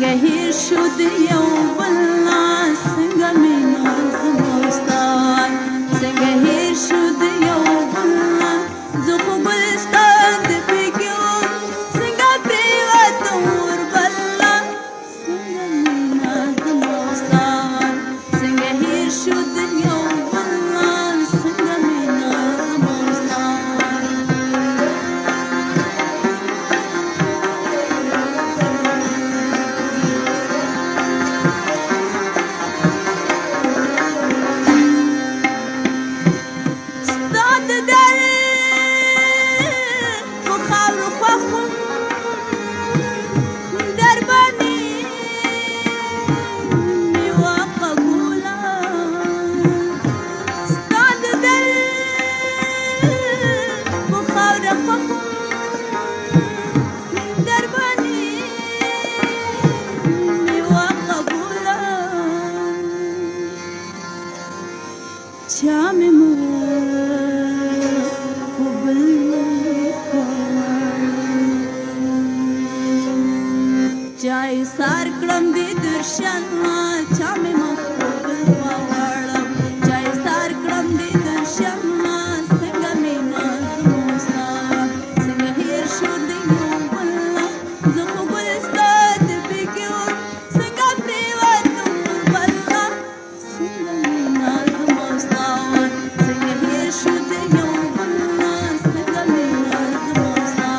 څنګه هیر شو د یو بل لاس څنګه مینه زما ستا څنګه هیر شو د یو بل لاس زه خو ګلستان د فکر څنګه پرېوتم وربل لاس څنګه مینه زما ستا څنګه هیر شو د یو بل لاس څنګه مینه زما ستا چای سار کړم د درشن چا مې مخ بل واړم چای سار کړم د درشن څنګه مینه زما ستا څنګه هیر شو د یو بل زه خو ګلستا د فکر څنګه پرېوتم وربل څنګه مینه زما ستا څنګه هیر شو د یو بل څنګه مینه زما ستا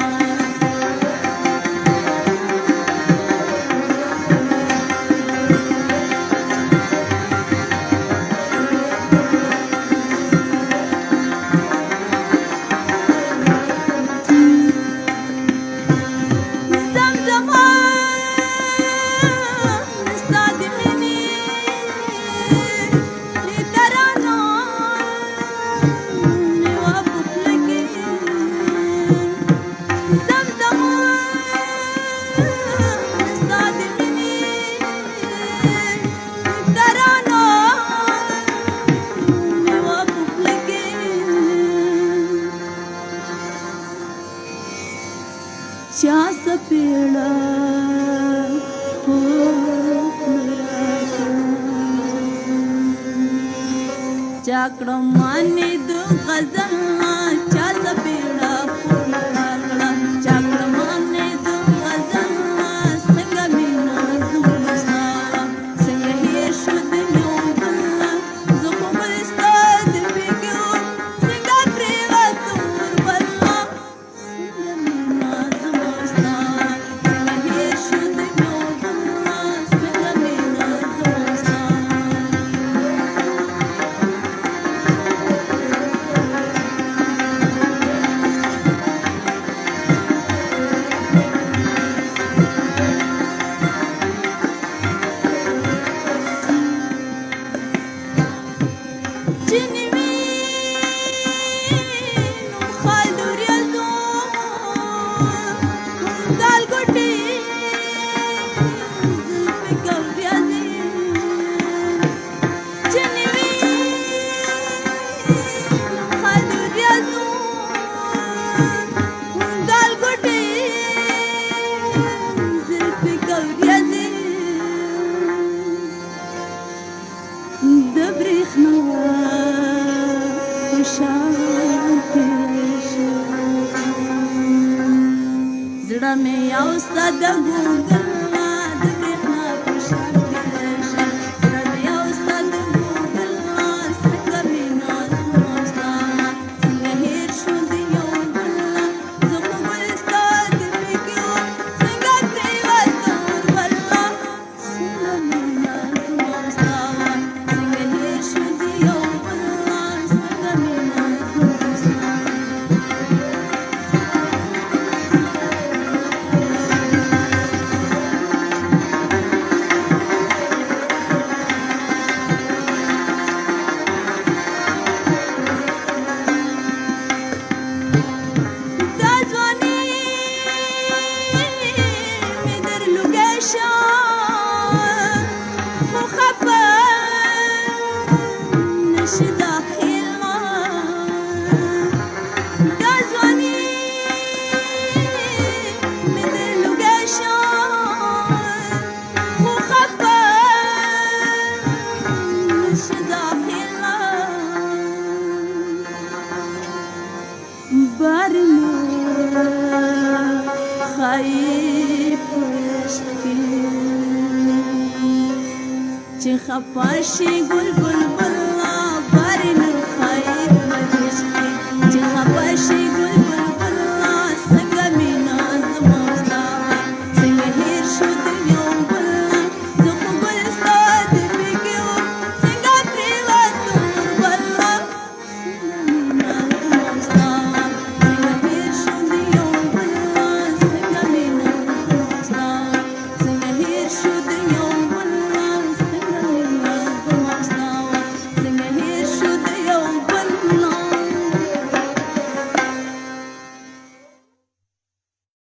چا سپیړه چا کړم مانې د غزل چا سپیړه چا کړم مانې د غزل څنګه مینه زما ستا څنګه هیر شو د یو بل زه خو ګلستا د فکر څنګه پرېوتم وربل څنګه مینه زما ستا څنګه هیر شو د یو بل څنګه مینه زما ستا زړه مې یو ستا د ګوګل د برېښنا په شان تېره شه زړه مې یو ستا د ګوګل څنګه مینه زما ستا څنګه هیر شو د یو بل زه خو ګلستا د فکر څنګه پرېوتم وربل څنګه مینه زما ستا څنګه هیر شو د یو بل څنګه مینه زما ستا وایي په عشق کې چې خفه شي ګل بلبل